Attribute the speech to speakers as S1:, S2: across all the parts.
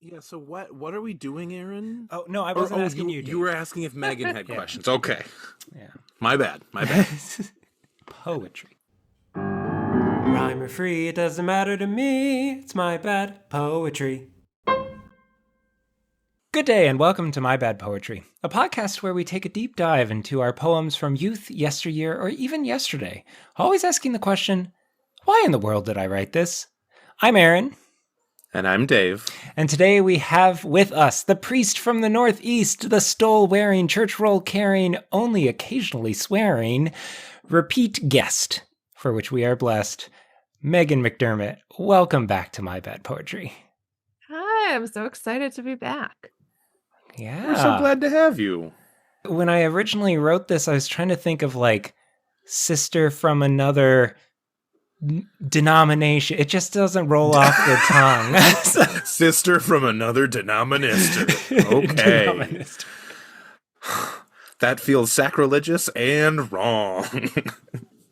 S1: Yeah, so what are we doing, Aaron?
S2: Oh, no, I wasn't asking you, Dave.
S1: You were asking if Megan had
S2: Yeah.
S1: questions. Okay.
S2: Yeah.
S1: My bad.
S2: Poetry. Rhyme or free, it doesn't matter to me. It's my bad poetry. Good day and welcome to My Bad Poetry, a podcast where we take a deep dive into our poems from youth, yesteryear, or even yesterday, always asking the question, why in the world did I write this? I'm Aaron.
S1: And I'm Dave.
S2: And today we have with us the priest from the Northeast, the stole-wearing, church roll-carrying, only occasionally swearing, repeat guest, for which we are blessed, Megan McDermott. Welcome back to My Bad Poetry.
S3: Hi, I'm so excited to be back.
S2: Yeah.
S1: We're so glad to have you.
S2: When I originally wrote this, I was trying to think of like sister from another denomination. It just doesn't roll off the tongue.
S1: Sister from another denominator. Okay. That feels sacrilegious and wrong.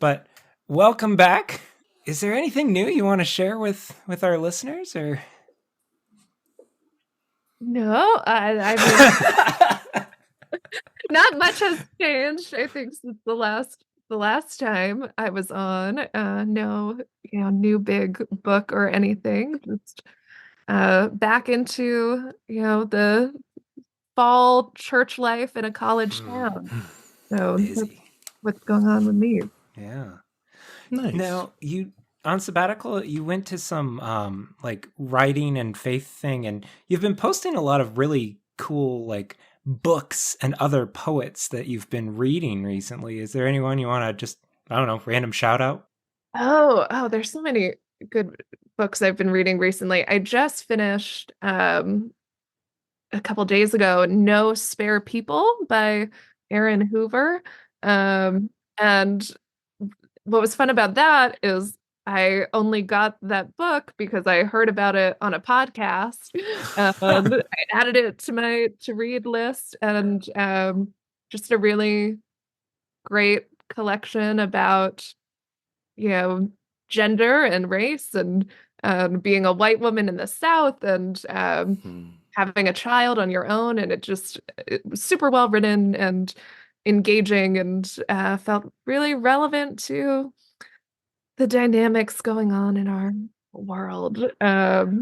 S2: But welcome back. Is there anything new you want to share with our listeners, or?
S3: No, I mean, not much has changed. I think since the last time I was on. No, new big book or anything. Just back into the fall church life in a college town. So that's what's going on with me.
S2: Yeah.
S1: Nice.
S2: Now, you on sabbatical, you went to some like writing and faith thing, and you've been posting a lot of really cool like books and other poets that you've been reading recently. Is there anyone you want to just, I don't know, random shout out?
S3: Oh, there's so many good books I've been reading recently. I just finished a couple days ago, No Spare People by Aaron Hoover. And what was fun about that is I only got that book because I heard about it on a podcast. I added it to my to read list, and just a really great collection about gender and race and being a white woman in the South and having a child on your own. And it was super well written and engaging and felt really relevant to the dynamics going on in our world. Yeah,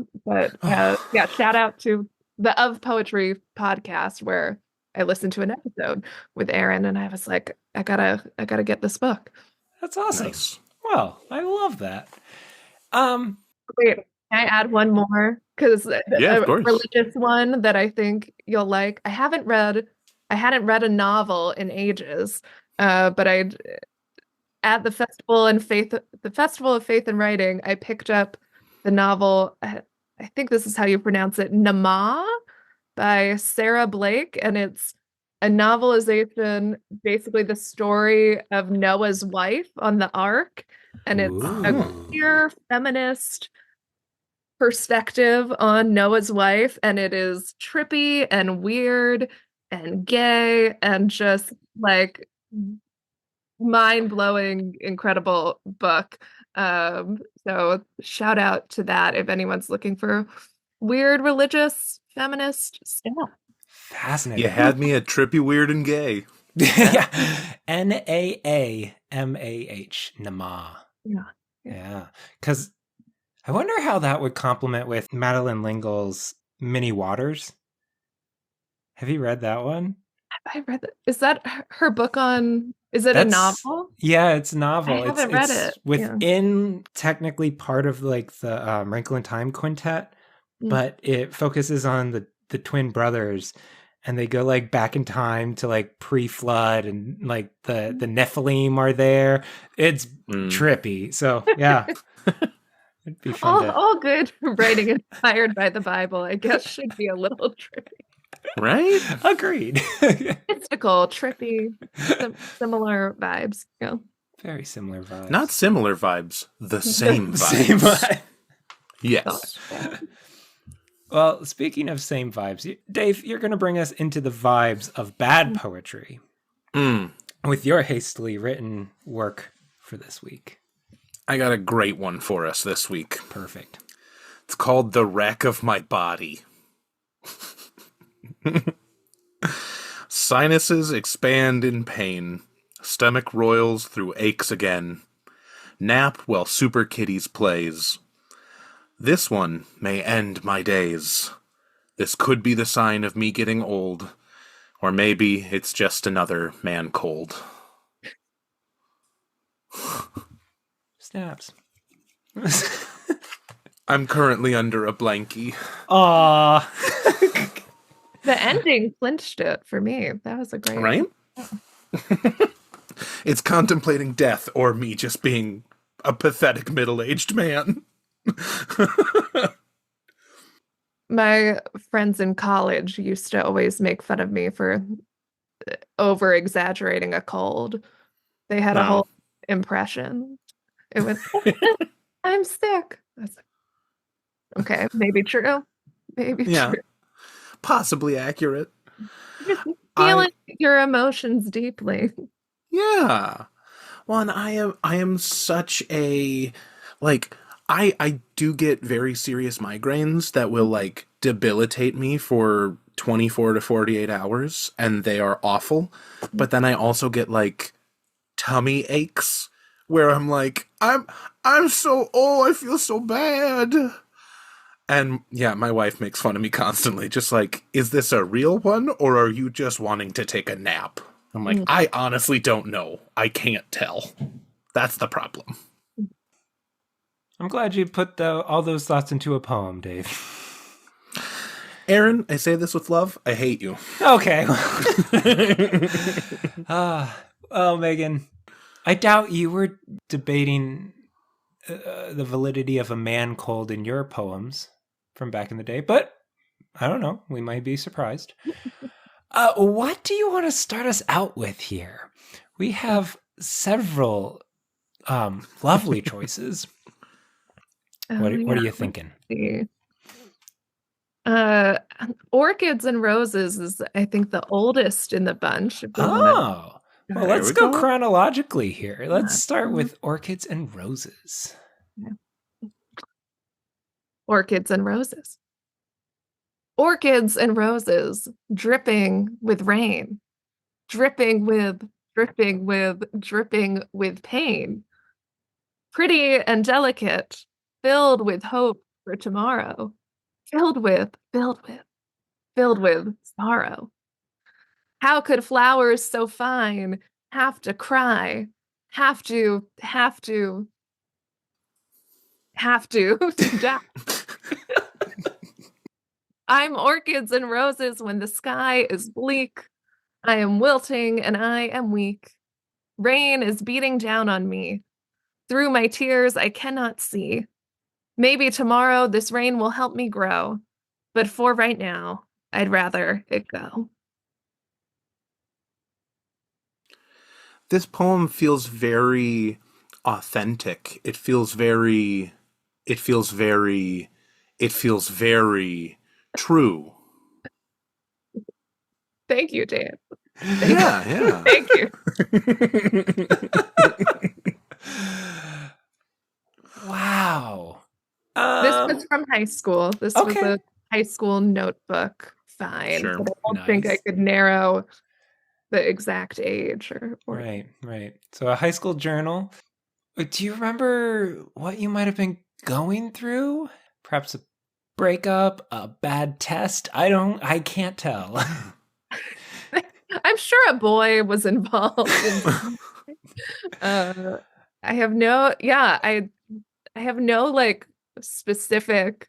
S3: shout out to the Of Poetry podcast where I listened to an episode with Aaron and I was like, I gotta get this book.
S2: That's awesome.
S1: Nice.
S2: Well, I love that.
S3: Wait, can I add one more? Because a religious one that I think you'll like. I hadn't read a novel in ages, but at the Festival of Faith and Writing, I picked up the novel. I think this is how you pronounce it, Nama, by Sarah Blake, and it's a novelization, basically the story of Noah's wife on the Ark, and it's a queer feminist perspective on Noah's wife, and it is trippy and weird and gay and just like mind-blowing, incredible book. So shout out to that if anyone's looking for weird religious feminist stuff.
S2: Fascinating.
S1: You had me at trippy, weird, and gay.
S2: Yeah. Naamah. Nama. Yeah. Because I wonder how that would complement with Madeleine L'Engle's Many Waters. Have you read that one?
S3: I read that. Is that her book on? Is it a novel?
S2: Yeah, it's a novel.
S3: I haven't read it.
S2: Within technically part of like the Wrinkle in Time quintet, but it focuses on the twin brothers, and they go like back in time to like pre-flood, and like the Nephilim are there. It's trippy. So yeah. It'd be fun.
S3: All good writing inspired by the Bible, I guess, should be a little trippy.
S1: Right?
S2: Agreed.
S3: Mystical, trippy, similar vibes. Yeah.
S2: Very similar vibes.
S1: Not similar vibes. The same vibes.
S2: Same vibe.
S1: Yes.
S2: Well, speaking of same vibes, Dave, you're going to bring us into the vibes of bad poetry with your hastily written work for this week.
S1: I got a great one for us this week.
S2: Perfect.
S1: It's called The Wreck of My Body. Sinuses expand in pain. Stomach roils through aches again. Nap while Super Kitties plays. This one may end my days. This could be the sign of me getting old. Or maybe it's just another man cold.
S2: Snaps.
S1: I'm currently under a blankie.
S2: Aww.
S3: The ending clinched it for me. That was a great...
S1: Right? It's contemplating death or me just being a pathetic middle-aged man.
S3: My friends in college used to always make fun of me for over-exaggerating a cold. They had a whole impression. It was, I'm sick. I was like, okay, maybe true. Maybe true.
S1: Possibly accurate.
S3: Just feeling your emotions deeply.
S1: Yeah. Well, and I am such a, like, I do get very serious migraines that will, like, debilitate me for 24 to 48 hours, and they are awful. But then I also get, like, tummy aches where I'm like, I'm so old, I feel so bad. And yeah, my wife makes fun of me constantly, just like, is this a real one, or are you just wanting to take a nap? I'm like, I honestly don't know. I can't tell. That's the problem.
S2: I'm glad you put all those thoughts into a poem, Dave.
S1: Aaron, I say this with love. I hate you.
S2: Okay. Oh, Megan, I doubt you were debating the validity of a man cold in your poems from back in the day, but I don't know. We might be surprised. What do you want to start us out with here? We have several lovely choices. What are you thinking?
S3: Orchids and Roses is, I think, the oldest in the bunch.
S2: Well, let's go chronologically here. Let's start with Orchids and Roses.
S3: Orchids and Roses. Orchids and roses, dripping with rain, dripping with pain. Pretty and delicate, filled with hope for tomorrow, filled with sorrow. How could flowers so fine have to cry, have to die? I'm orchids and roses when the sky is bleak. I am wilting and I am weak. Rain is beating down on me. Through my tears, I cannot see. Maybe tomorrow this rain will help me grow. But for right now, I'd rather it go.
S1: This poem feels very authentic. It feels very true.
S3: Thank you, Dan.
S1: Yeah.
S3: Thank you.
S2: Wow.
S3: This was from high school. This was a high school notebook. Fine.
S1: Sure.
S3: But I don't think I could narrow the exact age or
S2: Right. So a high school journal. Do you remember what you might have been going through? Perhaps a breakup, a bad test? I can't tell.
S3: I'm sure a boy was involved. I have no like specific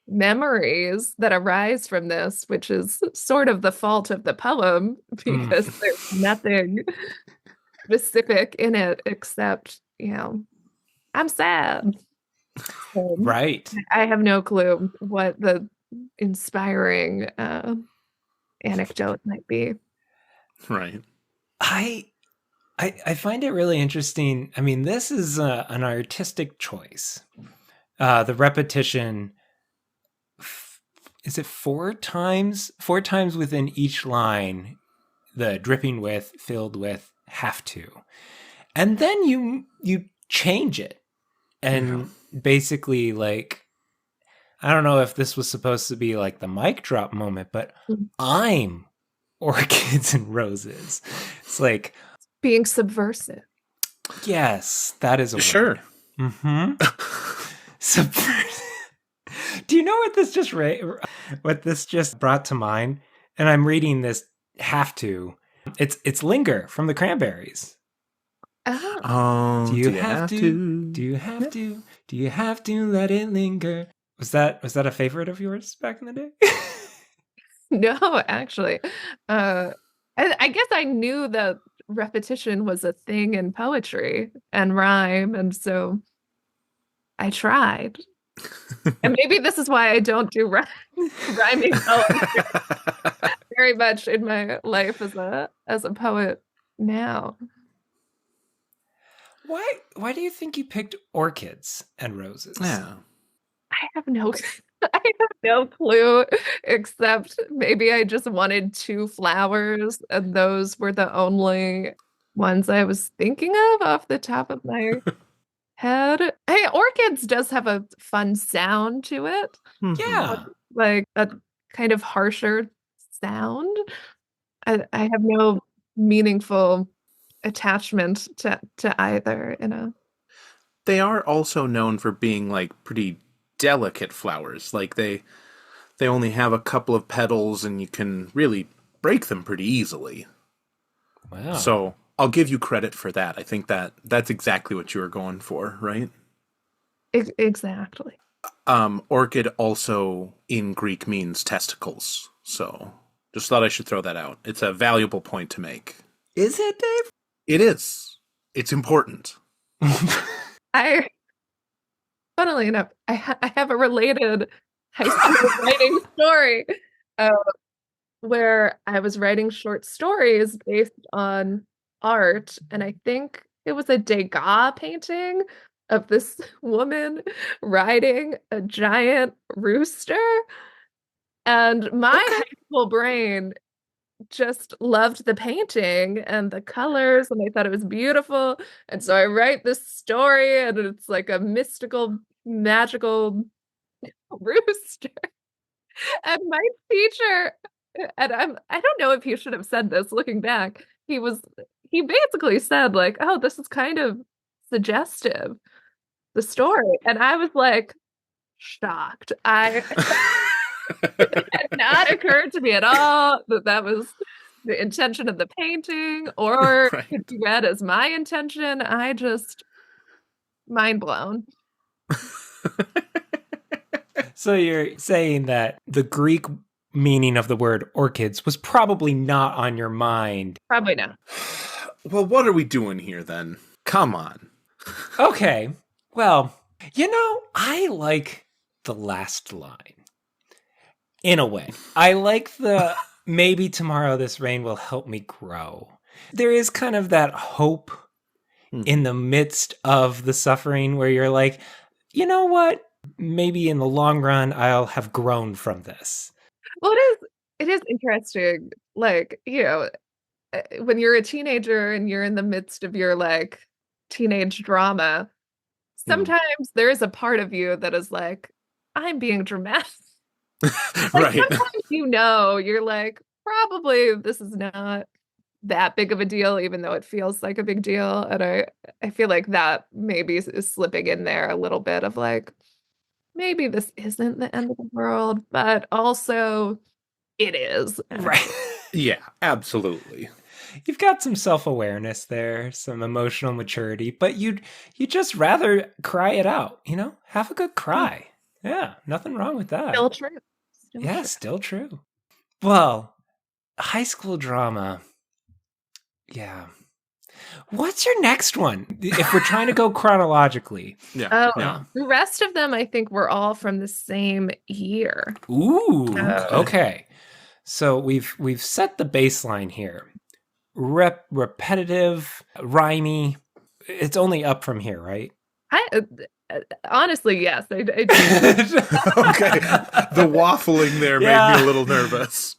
S3: memories that arise from this, which is sort of the fault of the poem because there's nothing specific in it except, I'm sad.
S2: Right.
S3: I have no clue what the inspiring anecdote might be.
S1: Right.
S2: I find it really interesting. I mean, this is an artistic choice. The repetition, is it 4 times? 4 times within each line, the dripping with, filled with, have to. And then you change it. And basically, like, I don't know if this was supposed to be like the mic drop moment, but I'm Orchids and Roses. It's like
S3: being subversive.
S2: Yes, that is a
S1: sure.
S2: word. Mm-hmm. Subversive. Do you know what this just brought to mind? And I'm reading this It's Linger from the Cranberries.
S3: Oh.
S2: Do you have to? Do you have to? Do you have to let it linger? Was that a favorite of yours back in the day?
S3: No, actually. I guess I knew that repetition was a thing in poetry and rhyme, and so I tried. And maybe this is why I don't do rhyming poetry very much in my life as a poet now.
S2: Why do you think you picked Orchids and Roses?
S1: Yeah.
S3: I have no clue, except maybe I just wanted two flowers, and those were the only ones I was thinking of off the top of my head. Hey, Orchids does have a fun sound to it.
S2: Yeah.
S3: Like a kind of harsher sound. I have no meaningful attachment to either, you know.
S1: They are also known for being like pretty delicate flowers. Like they only have a couple of petals and you can really break them pretty easily.
S2: Wow.
S1: So I'll give you credit for that. I think that's exactly what you were going for, right?
S3: Exactly.
S1: Orchid also in Greek means testicles. So just thought I should throw that out. It's a valuable point to make.
S2: Is it, Dave?
S1: It is. It's important.
S3: Funnily enough, I have a related high school writing story where I was writing short stories based on art, and I think it was a Degas painting of this woman riding a giant rooster. And my high school brain just loved the painting and the colors, and I thought it was beautiful. And so I write this story, and it's like a mystical, magical rooster. And my teacher, and I don't know if he should have said this looking back. He basically said, like, oh, this is kind of suggestive, the story. And I was like shocked. It had not occurred to me at all that was the intention of the painting or
S1: Right.
S3: could be read as my intention. I just mind blown.
S2: So you're saying that the Greek meaning of the word orchids was probably not on your mind.
S3: Probably not.
S1: Well, what are we doing here then? Come on.
S2: Okay. Well, I like the last line. In a way. I like the maybe tomorrow this rain will help me grow. There is kind of that hope in the midst of the suffering where you're like, you know what? Maybe in the long run, I'll have grown from this.
S3: Well, it is interesting. Like, when you're a teenager and you're in the midst of your like teenage drama, sometimes there is a part of you that is like, I'm being dramatic.
S1: Right.
S3: Sometimes you're like, probably this is not that big of a deal, even though it feels like a big deal. And I feel like that maybe is slipping in there a little bit of like, maybe this isn't the end of the world, but also it is.
S2: Right.
S1: Yeah, absolutely.
S2: You've got some self-awareness there, some emotional maturity, but you'd just rather cry it out, Have a good cry. Yeah, nothing wrong with that.
S3: Still true.
S2: Still true. Well, high school drama. Yeah. What's your next one? If we're trying to go chronologically.
S1: Yeah.
S3: The rest of them, I think, were all from the same year.
S2: Ooh. Okay. So we've set the baseline here. Repetitive, rhymey. It's only up from here, right?
S3: Honestly, yes. I
S1: Okay. The waffling there made me a little nervous.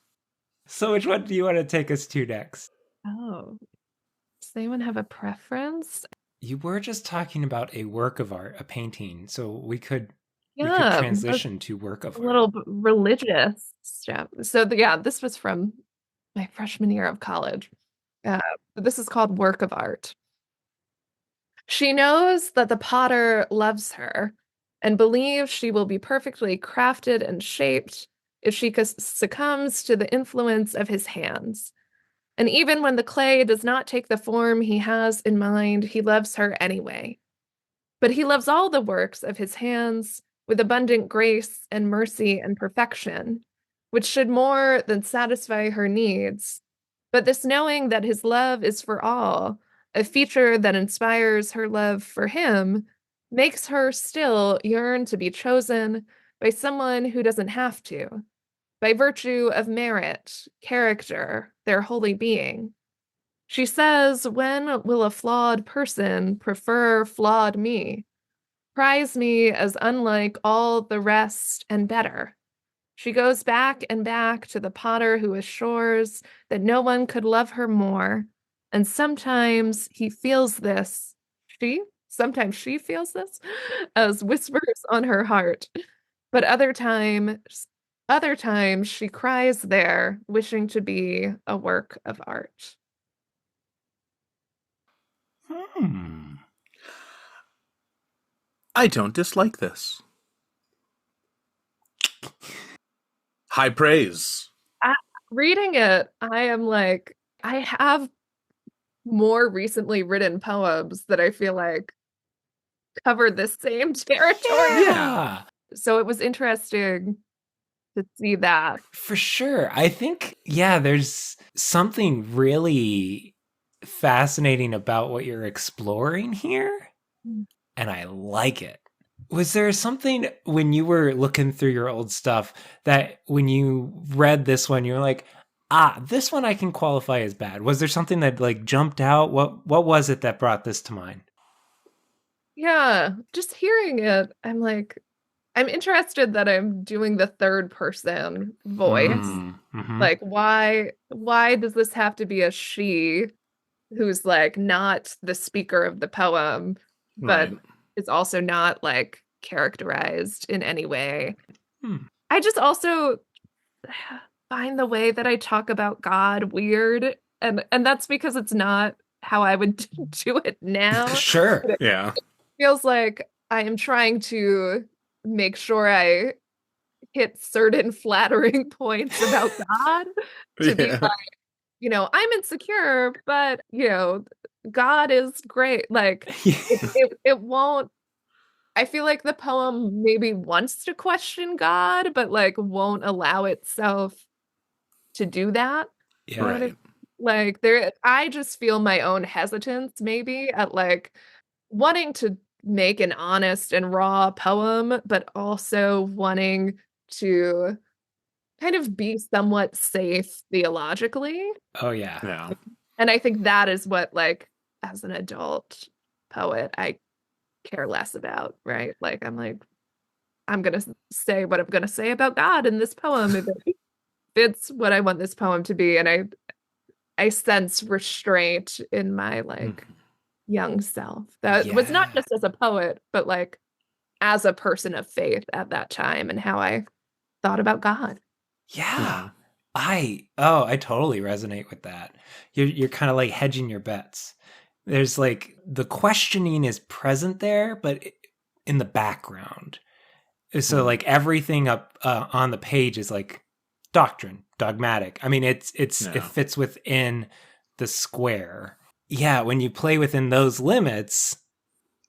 S2: So which one do you want to take us to next?
S3: Oh. Does anyone have a preference?
S2: You were just talking about a work of art, a painting, so we could we could
S3: Yeah,
S2: transition to work of
S3: a
S2: art.
S3: little religious stuff. So yeah, this was from my freshman year of college. Uh, this is called Work of Art. She knows that the potter loves her and believes she will be perfectly crafted and shaped if she succumbs to the influence of his hands. And even when the clay does not take the form he has in mind, he loves her anyway. But he loves all the works of his hands with abundant grace and mercy and perfection, which should more than satisfy her needs. But this knowing that his love is for all, a feature that inspires her love for him, makes her still yearn to be chosen by someone who doesn't have to, by virtue of merit, character, their holy being. She says, when will a flawed person prefer flawed me? Prize me as unlike all the rest and better. She goes back and back to the potter who assures that no one could love her more. And sometimes he feels this. Sometimes she feels this as whispers on her heart. But other times she cries there, wishing to be a work of art.
S1: I don't dislike this. High praise.
S3: Reading it, I am like, I have more recently written poems that I feel like covered the same territory.
S2: Yeah.
S3: So it was interesting to see that.
S2: For sure. I think, yeah, there's something really fascinating about what you're exploring here, and I like it. Was there something when you were looking through your old stuff that when you read this one, you were like, this one I can qualify as bad? Was there something that like jumped out? What was it that brought this to mind?
S3: Yeah, just hearing it, I'm like, I'm interested that I'm doing the third person voice.
S2: Mm-hmm.
S3: Like, why does this have to be a she who's like not the speaker of the poem, but
S1: Right.
S3: is also not like characterized in any way?
S2: Hmm.
S3: I just also find the way that I talk about God weird, and that's because it's not how I would do it now.
S2: Sure.
S1: Yeah.
S3: It feels like I am trying to make sure I hit certain flattering points about God to be like, I'm insecure, but God is great. Like it won't. I feel like the poem maybe wants to question God, but like won't allow itself to do that.
S2: Yeah.
S1: Right.
S3: Like I just feel my own hesitance maybe at like wanting to make an honest and raw poem, but also wanting to kind of be somewhat safe theologically.
S2: Oh, yeah.
S1: Yeah.
S3: And I think that is what, like, as an adult poet, I care less about, right? Like, I'm going to say what I'm going to say about God in this poem if it fits what I want this poem to be. And I sense restraint in my, like, young self. That was not just as a poet, but, like, as a person of faith at that time and how I thought about God.
S2: Yeah. I totally resonate with that. You're kind of like hedging your bets. There's like the questioning is present there, but in the background. So like everything up on the page is like doctrine, dogmatic. I mean, it fits within the square. Yeah, when you play within those limits,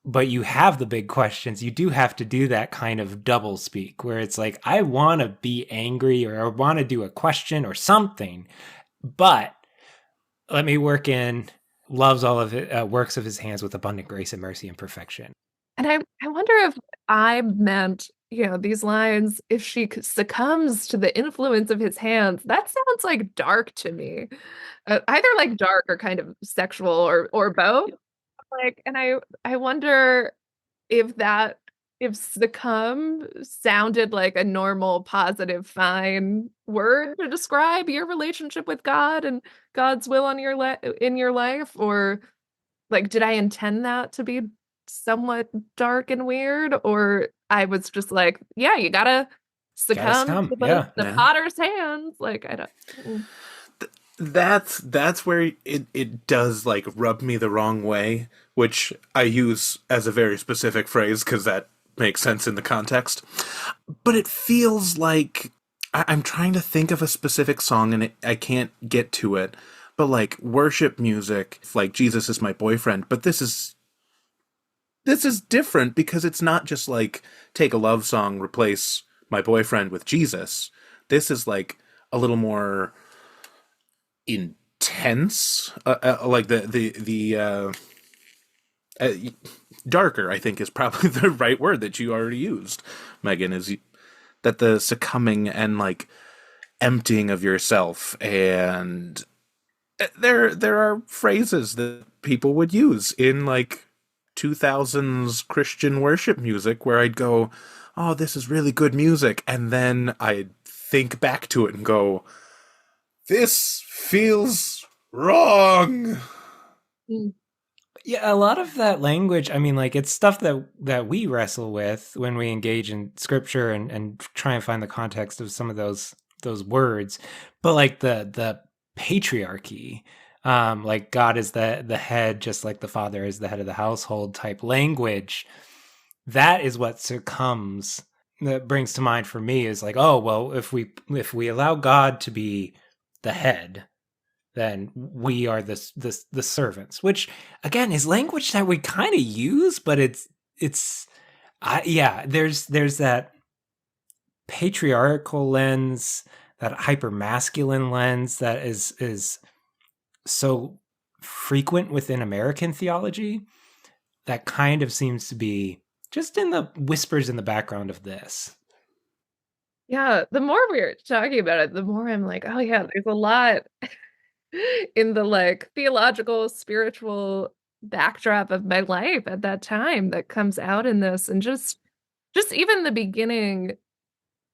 S2: but you have the big questions, you do have to do that kind of double speak where it's like, I want to be angry or I want to do a question or something, but let me work in loves all of it, works of his hands with abundant grace and mercy and perfection.
S3: And I wonder if I meant, these lines, if she succumbs to the influence of his hands, that sounds like dark to me. Either like dark or kind of sexual or both. Like, and I wonder if succumb sounded like a normal, positive, fine word to describe your relationship with God and God's will on in your life, or like, did I intend that to be somewhat dark and weird, or I was just like, yeah, you gotta succumb to the potter's hands. Like, I don't.
S1: That's where it does like rub me the wrong way, which I use as a very specific phrase because that makes sense in the context. But it feels like I'm trying to think of a specific song and I can't get to it. But like worship music, like Jesus is my boyfriend. But this is different because it's not just like take a love song, replace my boyfriend with Jesus. This is like a little more intense, like the darker, I think is probably the right word that you already used, Megan, is that the succumbing and like emptying of yourself, and there are phrases that people would use in like 2000s Christian worship music where I'd go, oh, this is really good music, and then I'd think back to it and go, this feels wrong.
S2: Yeah, a lot of that language, I mean, like, it's stuff that we wrestle with when we engage in scripture and try and find the context of some of those words. But like the patriarchy, like God is the head, just like the father is the head of the household type language, that is what succumbs. That brings to mind for me is like, oh, well, if we allow God to be the head, then we are the servants, which again is language that we kind of use, but there's that patriarchal lens, that hyper masculine lens that is so frequent within American theology that kind of seems to be just in the whispers in the background of this.
S3: Yeah, the more we're talking about it, the more I'm like, oh yeah, there's a lot in the like theological, spiritual backdrop of my life at that time that comes out in this. And just even the beginning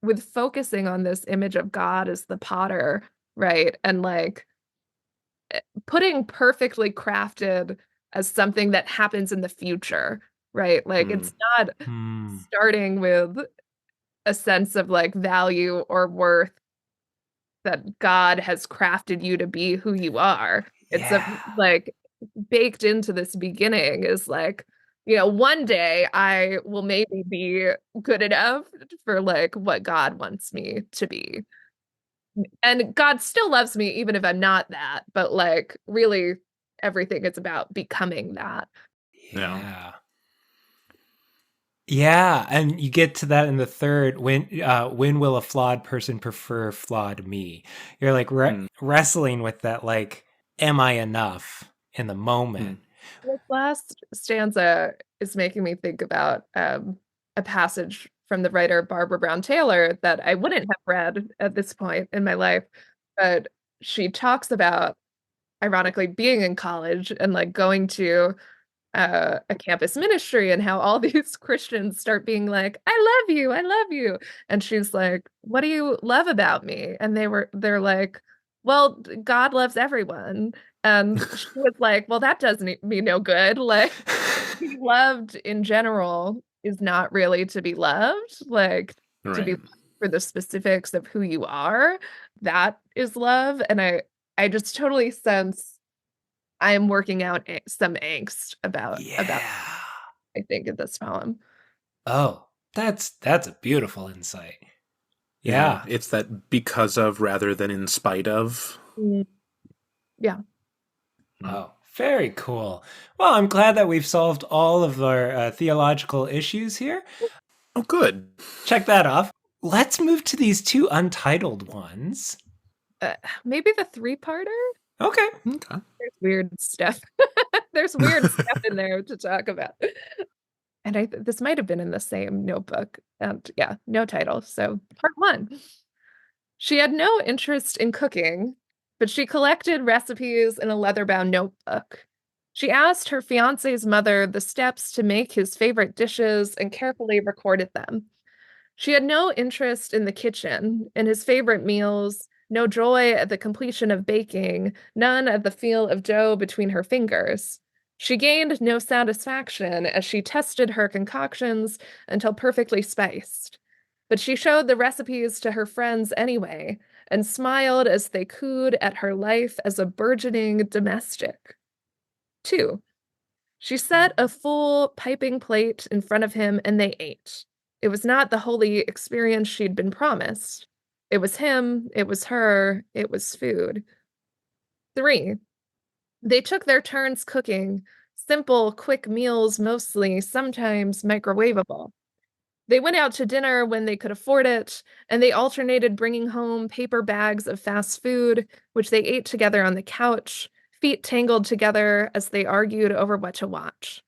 S3: with focusing on this image of God as the potter, right? And like putting perfectly crafted as something that happens in the future, right? Like it's not starting with a sense of like value or worth that God has crafted you to be who you are. It's like baked into this beginning is like, one day I will maybe be good enough for like what God wants me to be. And God still loves me even if I'm not that, but like really everything is about becoming that.
S2: Yeah, and you get to that in the third. When will a flawed person prefer flawed me? You're like wrestling with that, like, am I enough in the moment?
S3: This last stanza is making me think about a passage from the writer Barbara Brown Taylor that I wouldn't have read at this point in my life, but she talks about, ironically, being in college and like going to a campus ministry and how all these Christians start being like, I love you. And she's like, what do you love about me? And they're like, well, God loves everyone. And she was like, well, that doesn't mean no good. Like, be loved in general is not really to be loved. Like, to be loved for the specifics of who you are, that is love. And I just totally sense I am working out some angst about I think in this poem.
S2: Oh, that's a beautiful insight. Yeah.
S1: It's that because of rather than in spite of.
S3: Yeah.
S2: Oh, very cool. Well, I'm glad that we've solved all of our theological issues here.
S1: Oh, good.
S2: Check that off. Let's move to these two untitled ones.
S3: Maybe the three-parter?
S2: Okay.
S3: There's weird stuff. There's weird stuff in there to talk about. And this might have been in the same notebook. And yeah, no title. So part one. She had no interest in cooking, but she collected recipes in a leather-bound notebook. She asked her fiance's mother the steps to make his favorite dishes and carefully recorded them. She had no interest in the kitchen, in his favorite meals, no joy at the completion of baking, none at the feel of dough between her fingers. She gained no satisfaction as she tested her concoctions until perfectly spiced. But she showed the recipes to her friends anyway, and smiled as they cooed at her life as a burgeoning domestic. 2. She set a full piping plate in front of him, and they ate. It was not the holy experience she'd been promised. It was him, it was her, it was food. 3. They took their turns cooking, simple, quick meals mostly, sometimes microwavable. They went out to dinner when they could afford it, and they alternated bringing home paper bags of fast food, which they ate together on the couch, feet tangled together as they argued over what to watch.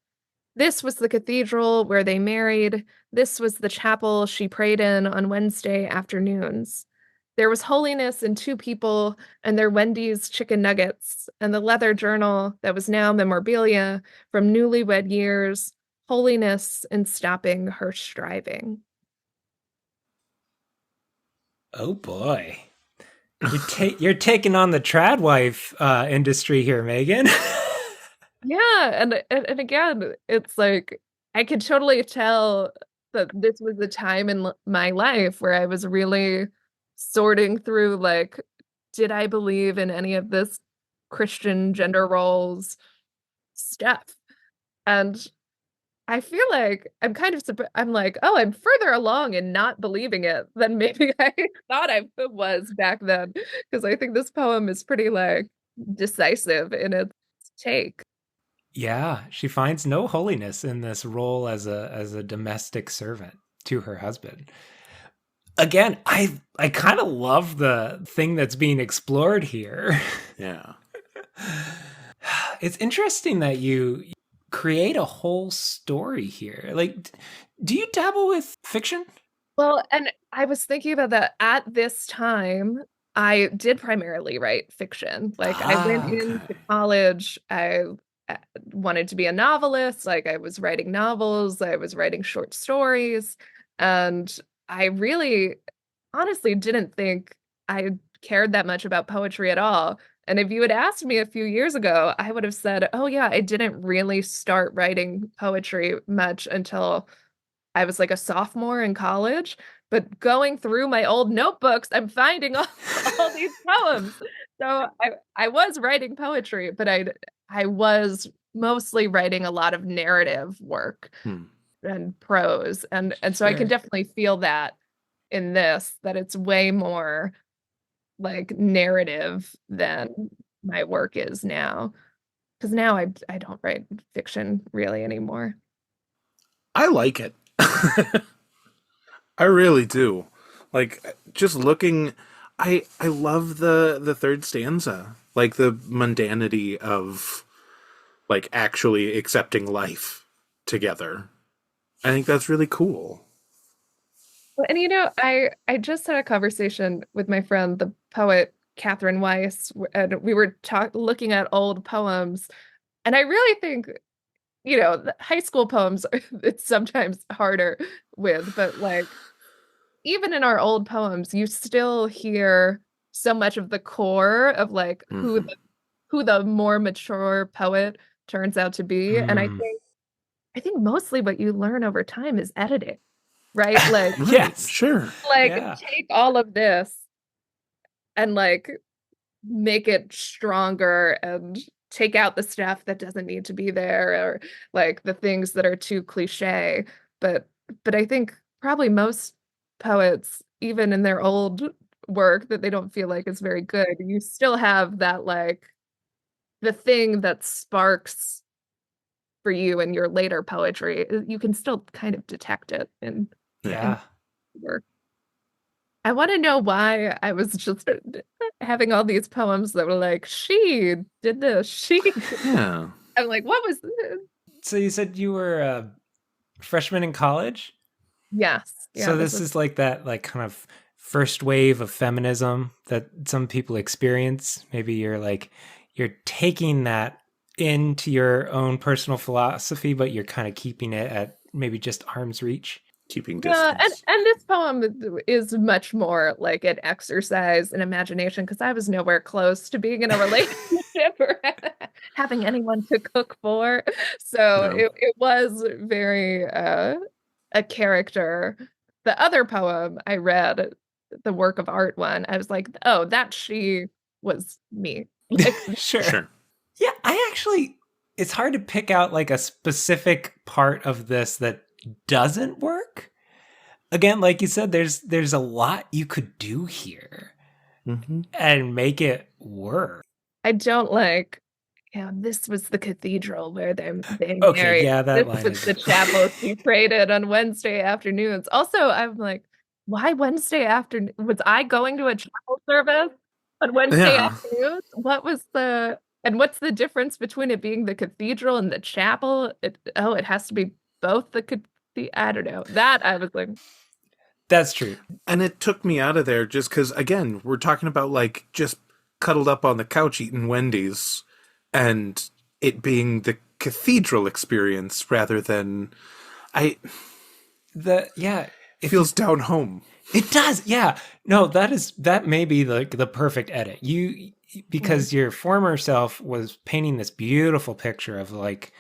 S3: This was the cathedral where they married. This was the chapel she prayed in on Wednesday afternoons. There was holiness in 2 people and their Wendy's chicken nuggets and the leather journal that was now memorabilia from newlywed years, holiness in stopping her striving.
S2: Oh boy. You're taking on the trad wife industry here, Megan.
S3: Yeah, and again, it's like I could totally tell that this was the time in my life where I was really sorting through, like, did I believe in any of this Christian gender roles stuff? And I feel like I'm kind of I'm like, oh, I'm further along in not believing it than maybe I thought I was back then, because I think this poem is pretty like decisive in its take.
S2: Yeah, she finds no holiness in this role as a domestic servant to her husband. Again, I kind of love the thing that's being explored here.
S1: Yeah.
S2: It's interesting that you create a whole story here. Like, do you dabble with fiction?
S3: Well, and I was thinking about that at this time. I did primarily write fiction. Like I went into college, I wanted to be a novelist. Like I was writing novels, I was writing short stories, and I really honestly didn't think I cared that much about poetry at all. And if you had asked me a few years ago, I would have said, oh yeah, I didn't really start writing poetry much until I was like a sophomore in college. But going through my old notebooks, I'm finding all these poems. So I was writing poetry, but I was mostly writing a lot of narrative work and prose. And so I can definitely feel that in this, that it's way more like narrative than my work is now. Because now I don't write fiction really anymore.
S1: I like it. I really do. Like just looking, I love the third stanza, like the mundanity of like actually accepting life together. I think that's really cool.
S3: Well, and you know, I just had a conversation with my friend, the poet Catherine Weiss, and we were looking at old poems, and I really think, you know, the high school poems it's sometimes harder with, but like even in our old poems, you still hear so much of the core of like who the more mature poet turns out to be. And I think mostly what you learn over time is editing, right? Like
S2: Yes,
S1: sure.
S3: like take all of this and like make it stronger and take out the stuff that doesn't need to be there, or like the things that are too cliche. But I think probably most poets, even in their old work that they don't feel like is very good, you still have that like the thing that sparks for you in your later poetry. You can still kind of detect it in work. I want to know why I was just having all these poems that were like, she did this, she.
S1: Yeah.
S3: I'm like, what was this?
S2: So you said you were a freshman in college?
S3: Yes. Yeah,
S2: so this is like that, like kind of first wave of feminism that some people experience. Maybe you're taking that into your own personal philosophy, but you're kind of keeping it at maybe just arm's reach.
S1: Keeping distance.
S3: And this poem is much more like an exercise in imagination, because I was nowhere close to being in a relationship or having anyone to cook for. So it was very a character. The other poem I read, the work of art one, I was like, oh, that she was me. Like,
S2: Sure. Yeah, it's hard to pick out like a specific part of this that doesn't work. Again, like you said, there's a lot you could do here and make it work.
S3: I don't like, this was the cathedral where they
S2: okay,
S3: married.
S2: Yeah, that
S3: this was the chapel she prayed in on Wednesday afternoons. Also, I'm like, why Wednesday afternoon? Was I going to a chapel service on Wednesday afternoons? What's the difference between it being the cathedral and the chapel? It has to be both I don't know. That I was like,
S2: that's true.
S1: And it took me out of there just because, again, we're talking about like just cuddled up on the couch eating Wendy's and it being the cathedral experience rather than it feels down home.
S2: It does. Yeah. No, that may be like the perfect edit. Because your former self was painting this beautiful picture of like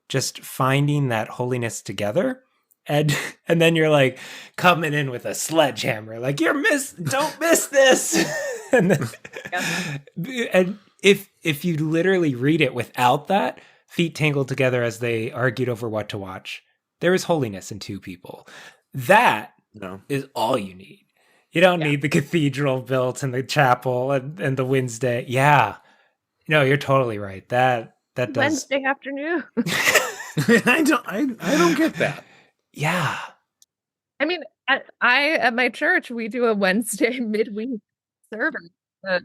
S2: just finding that holiness together. And then you're like coming in with a sledgehammer, like don't miss this. And if you literally read it without that, feet tangled together as they argued over what to watch, there is holiness in two people. That is all you need. You don't need the cathedral built and the chapel and the Wednesday. Yeah. No, you're totally right. That does
S3: Wednesday afternoon.
S1: I don't get that.
S2: Yeah.
S3: I mean, at my church, we do a Wednesday midweek service. But,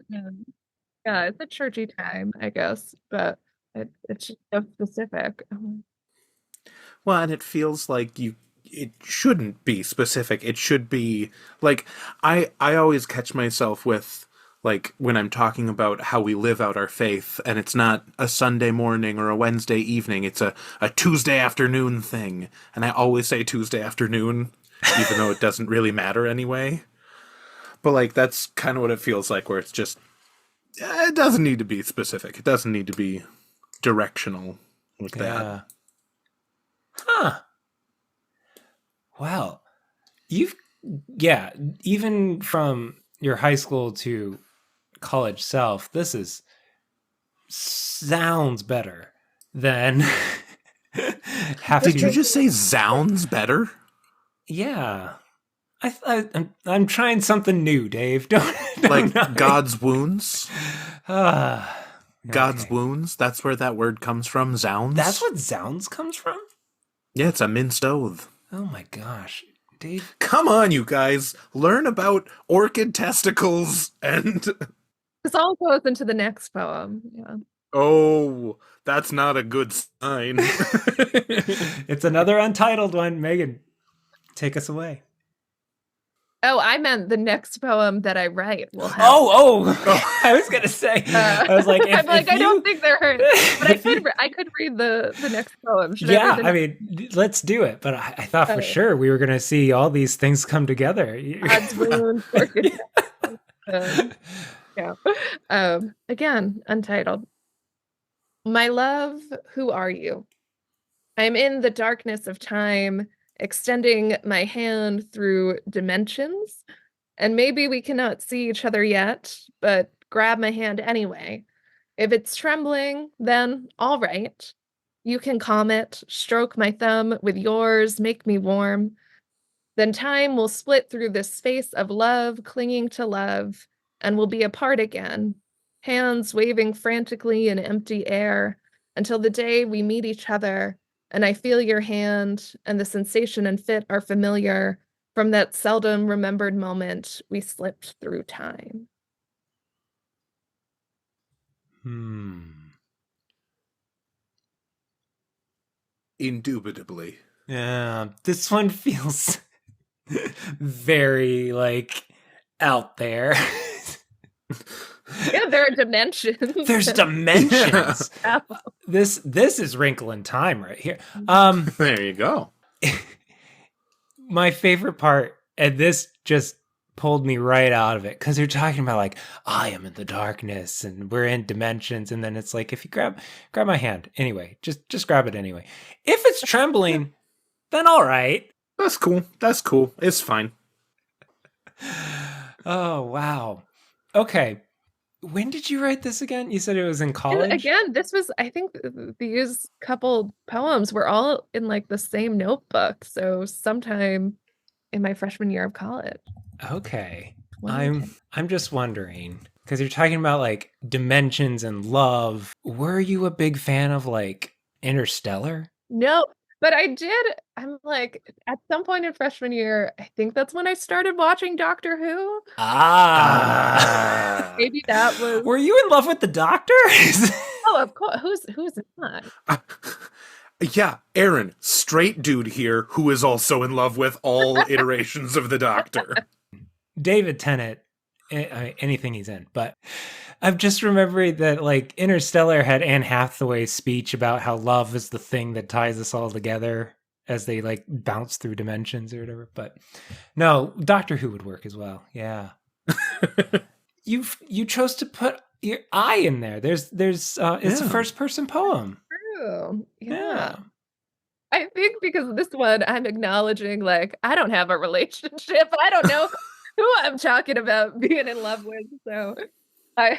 S3: yeah, it's a churchy time, I guess, but it's just so specific.
S1: Well, and it feels like it shouldn't be specific. It should be like, I always catch myself with, like, when I'm talking about how we live out our faith, and it's not a Sunday morning or a Wednesday evening, it's a Tuesday afternoon thing. And I always say Tuesday afternoon, even though it doesn't really matter anyway. But, like, that's kind of what it feels like, where it's just, it doesn't need to be specific. It doesn't need to be directional like that.
S2: Huh. Well, even from your high school to college self, this sounds better than
S1: Did you just say sounds better?
S2: Yeah. I'm trying something new, Dave. Don't
S1: like
S2: know.
S1: God's wounds? God's
S2: Okay.
S1: wounds? That's where that word comes from, zounds?
S2: That's what zounds comes from?
S1: Yeah, it's a minced oath.
S2: Oh my gosh. Dave.
S1: Come on, you guys. Learn about orchid testicles and...
S3: This all goes into the next poem. Yeah.
S1: Oh, that's not a good sign.
S2: It's another untitled one. Megan, take us away.
S3: Oh, I meant the next poem that I write will have.
S2: Oh. I was gonna say. I was like,
S3: I don't think they're hurt, but I could read the next poem.
S2: I mean, let's do it. But I thought for sure we were gonna see all these things come together.
S3: God's wounds. Again, untitled. My love, who are you? I'm in the darkness of time, extending my hand through dimensions, and maybe we cannot see each other yet, but grab my hand anyway. If it's trembling, then all right. You can calm it, stroke my thumb with yours, make me warm. Then time will split through this space of love, clinging to love, and we'll be apart again, hands waving frantically in empty air, until the day we meet each other, and I feel your hand, and the sensation and fit are familiar from that seldom remembered moment we slipped through time.
S1: Indubitably.
S2: Yeah, this one feels very, like, out there.
S3: Yeah, there are dimensions.
S2: There's dimensions. This is Wrinkle in Time right here.
S1: There you go.
S2: My favorite part, and this just pulled me right out of it, because you're talking about like, I am in the darkness and we're in dimensions, and then it's like, if you grab my hand anyway, just grab it anyway. If it's trembling, then all right.
S1: That's cool. It's fine.
S2: Oh wow. Okay, when did you write this again? You said it was in college?
S3: And again, this was, I think these couple poems were all in like the same notebook, so sometime in my freshman year of college.
S2: Okay. I'm just wondering, because you're talking about like dimensions and love. Were you a big fan of like Interstellar?
S3: No, but I'm like, at some point in freshman year, I think that's when I started watching Doctor Who. Maybe that was.
S2: Were you in love with the Doctor?
S3: Oh, of course. Who's not?
S1: Yeah, Aaron, straight dude here who is also in love with all iterations of the Doctor.
S2: David Tennant, anything he's in. But I've just remembered that like Interstellar had Anne Hathaway's speech about how love is the thing that ties us all together as they like bounce through dimensions or whatever. But no, Doctor Who would work as well. Yeah. You chose to put your I in there. It's a first person poem.
S3: True. Yeah. I think because this one I'm acknowledging like I don't have a relationship. I don't know who I'm talking about being in love with. So I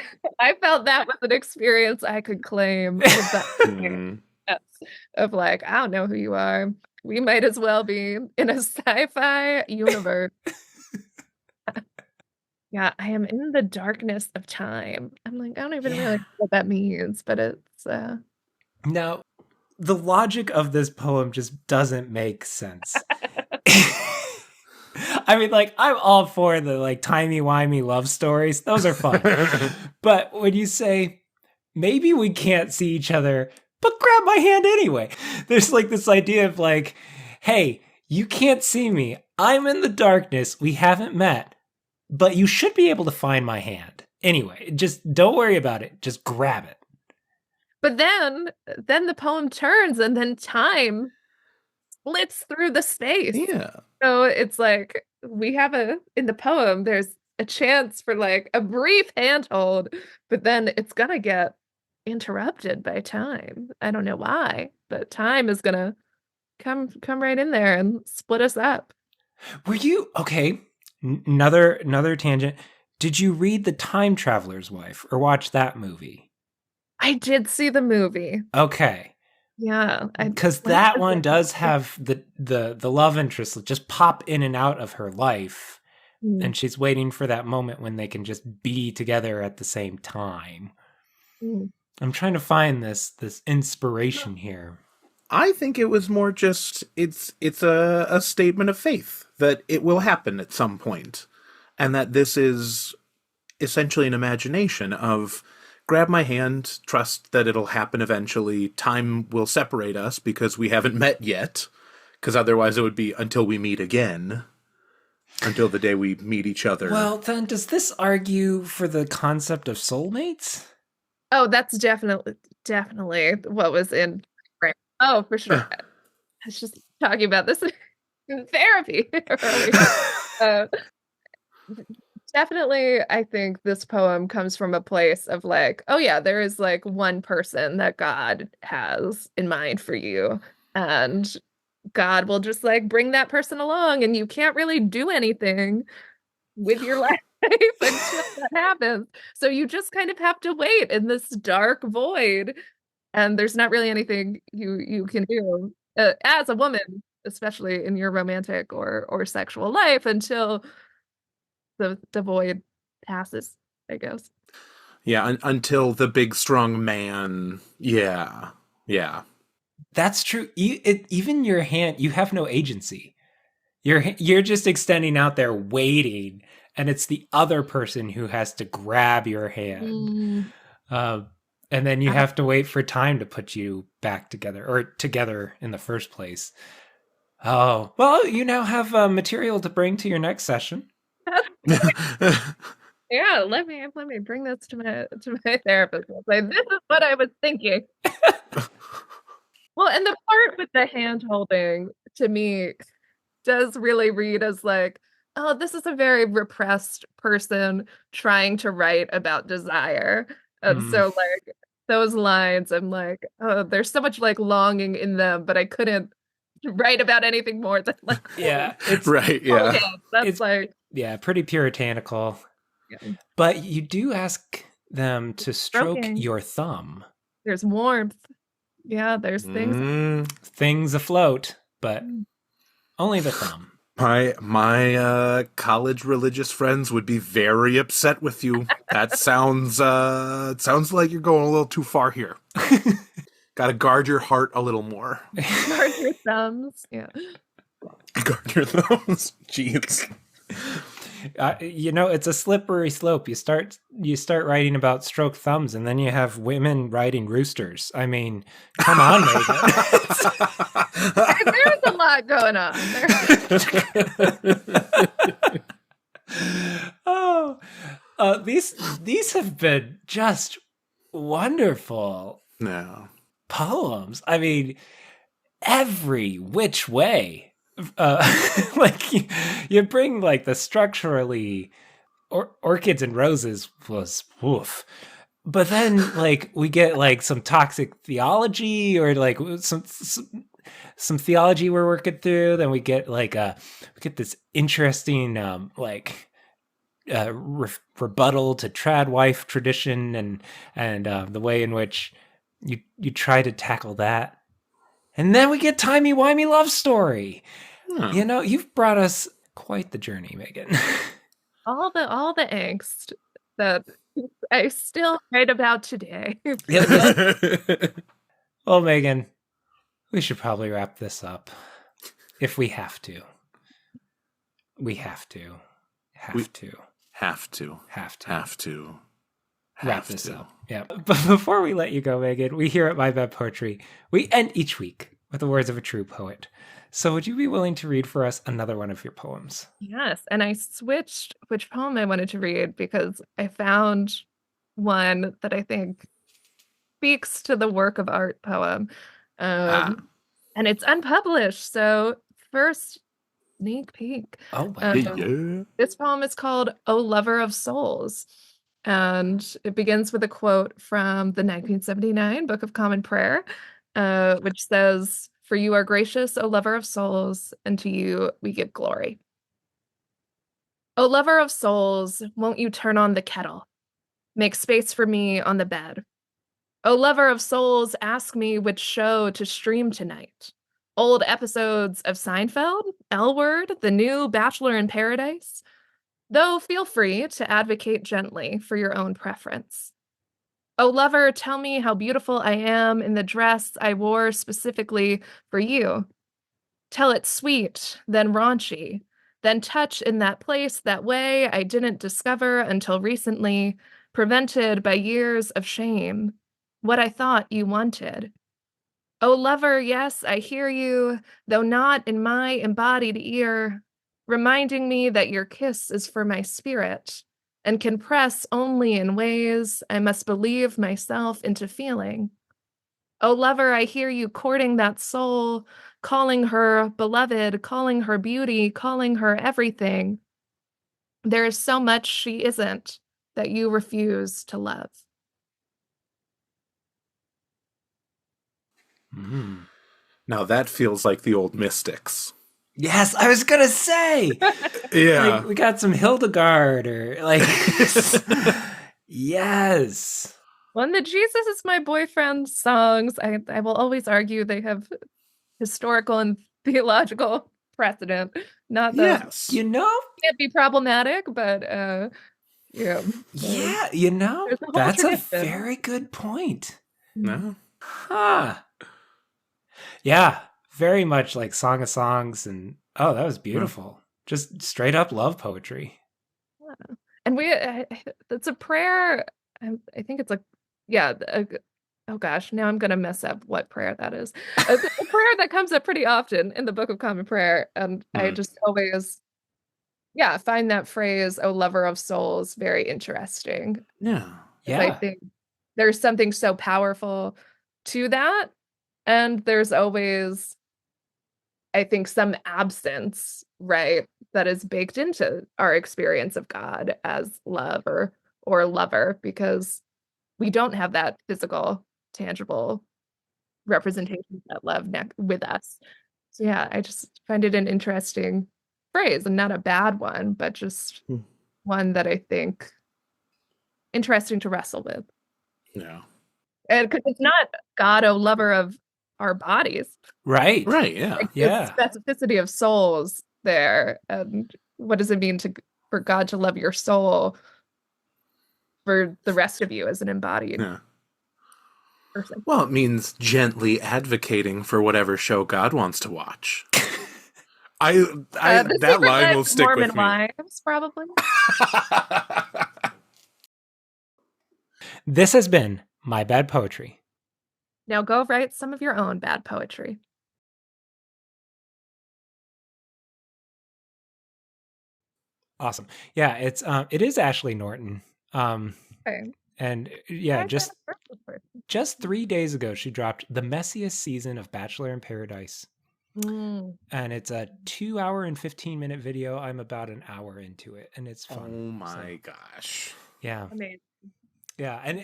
S3: felt that was an experience I could claim of like, I don't know who you are. We might as well be in a sci-fi universe. Yeah, I am in the darkness of time. I'm like, I don't even really know what that means, but it's
S2: Now, the logic of this poem just doesn't make sense. I mean, like, I'm all for the like timey-wimey love stories. Those are fun. But when you say, maybe we can't see each other, but grab my hand anyway. There's like this idea of like, hey, you can't see me. I'm in the darkness. We haven't met, but you should be able to find my hand. Anyway, just don't worry about it. Just grab it.
S3: But then the poem turns and then time splits through the space.
S1: Yeah.
S3: So it's like in the poem, there's a chance for like a brief handhold, but then it's gonna get interrupted by time. I don't know why, but time is gonna come right in there and split us up.
S2: Were you okay? Another tangent. Did you read The Time Traveler's Wife or watch that movie?
S3: I did see the movie.
S2: Okay.
S3: Yeah,
S2: because that one does have the love interest just pop in and out of her life, and she's waiting for that moment when they can just be together at the same time. I'm trying to find this inspiration here.
S1: I think it was more just it's a statement of faith that it will happen at some point, and that this is essentially an imagination of grab my hand, trust that it'll happen eventually. Time will separate us because we haven't met yet, because otherwise it would be until we meet again, until the day we meet each other.
S2: Well, then does this argue for the concept of soulmates?
S3: Oh, that's definitely what was in. Oh, for sure. I was just talking about this in therapy earlier. Definitely, I think this poem comes from a place of like, oh yeah, there is like one person that God has in mind for you, and God will just like bring that person along, and you can't really do anything with your life until that happens. So you just kind of have to wait in this dark void, and there's not really anything you can do as a woman, especially in your romantic or sexual life, until the void passes, I guess.
S1: Yeah, until the big strong man. Yeah.
S2: That's true. Even your hand, you have no agency. You're just extending out there waiting, and it's the other person who has to grab your hand. And then you have to wait for time to put you back together, or together in the first place. Oh, well, you now have material to bring to your next session.
S3: Yeah, let me bring this to my therapist. Like, this is what I was thinking. Well, and the part with the hand holding to me does really read as like, oh, this is a very repressed person trying to write about desire. And so like those lines, I'm like, oh, there's so much like longing in them, but I couldn't write about anything more than like,
S2: yeah, it's
S1: right. Yeah.
S3: okay, that's
S2: it's
S3: like,
S2: yeah, pretty puritanical.
S3: yeah.
S2: But you do ask them to stroke
S3: Stroking.
S2: your thumb.
S3: There's warmth. Yeah, there's things.
S2: Things afloat, but only the thumb.
S1: My college religious friends would be very upset with you. That sounds it sounds like you're going a little too far here. Got to guard your heart a little more.
S3: Guard your thumbs. Yeah.
S1: Guard your thumbs. Jeez.
S2: It's a slippery slope. You start writing about stroke thumbs, and then you have women riding roosters. I mean, come on, Megan.
S3: There's a lot going on.
S2: These have been just wonderful poems. I mean, every which way. Like you bring like the structurally Orchids and Roses was woof, but then like we get like some toxic theology or like some theology we're working through. Then we get like this interesting rebuttal to trad wife tradition and the way in which you try to tackle that. And then we get timey-wimey love story. You've brought us quite the journey, Megan.
S3: all the angst that I still write about today.
S2: Well, Megan, we should probably wrap this up. If we have to. We have to. Have to wrap this up. Yeah. But before we let you go, Megan, we here at My Bad Poetry, we end each week with the words of a true poet. So would you be willing to read for us another one of your poems?
S3: Yes. And I switched which poem I wanted to read because I found one that I think speaks to the work of art poem. And it's unpublished. So first sneak peek.
S2: Oh, wow.
S3: This poem is called O Lover of Souls. And it begins with a quote from the 1979 Book of Common Prayer, which says, "For you are gracious, O lover of souls, and to you we give glory." O lover of souls, won't you turn on the kettle? Make space for me on the bed. O lover of souls, ask me which show to stream tonight. Old episodes of Seinfeld, L Word, the new Bachelor in Paradise? Though feel free to advocate gently for your own preference. O lover, tell me how beautiful I am in the dress I wore specifically for you. Tell it sweet, then raunchy, then touch in that place that way I didn't discover until recently, prevented by years of shame, what I thought you wanted. O lover, yes, I hear you, though not in my embodied ear, reminding me that your kiss is for my spirit and can press only in ways I must believe myself into feeling. O lover, I hear you courting that soul, calling her beloved, calling her beauty, calling her everything. There is so much she isn't that you refuse to love.
S1: Now that feels like the old mystics.
S2: Yes, I was gonna say.
S1: Yeah,
S2: like, we got some Hildegard or like. Yes.
S3: Well, the Jesus is My Boyfriend songs, I will always argue they have historical and theological precedent. Not that can't be problematic, but yeah.
S2: Yeah, that's a very good point.
S1: No.
S2: Huh. Yeah, very much like Song of Songs, and that was beautiful. Just straight up love poetry.
S3: Yeah. And it's a prayer. I think it's oh gosh, now I'm gonna mess up what prayer that is. It's a prayer that comes up pretty often in the Book of Common Prayer, and I just always find that phrase, "O lover of souls," very interesting.
S1: Yeah.
S3: I think there's something so powerful to that. And there's always, I think, some absence, right, that is baked into our experience of God as love or lover, because we don't have that physical, tangible representation of that love with us. So yeah, I just find it an interesting phrase, and not a bad one, but just one that I think interesting to wrestle with.
S1: Yeah.
S3: And because it's not God, oh lover of our bodies.
S2: Right.
S1: Right, yeah.
S3: Like,
S2: Yeah.
S3: there's specificity of souls there. And what does it mean for God to love your soul for the rest of you as an embodied person?
S1: Well, it means gently advocating for whatever show God wants to watch.
S3: The
S1: That
S3: Secret
S1: line
S3: Lives
S1: will
S3: of
S1: stick
S3: Mormon
S1: with me.
S3: Wives, probably.
S2: This has been My Bad Poetry.
S3: Now go write some of your own bad poetry.
S2: Awesome. Yeah, it is Ashley Norton.
S3: Okay.
S2: And yeah, just 3 days ago she dropped the messiest season of Bachelor in Paradise. And it's a 2 hour and 15-minute video. I'm about an hour into it, and it's fun.
S1: Oh my gosh.
S2: Yeah.
S3: Amazing.
S2: Yeah, and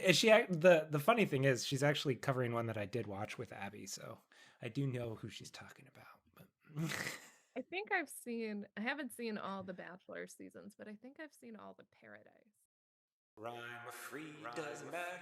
S2: the funny thing is she's actually covering one that I did watch with Abby, so I do know who she's talking about. But
S3: I haven't seen all the Bachelor seasons, but I think I've seen all the Paradise.
S2: Rhyme free doesn't matter.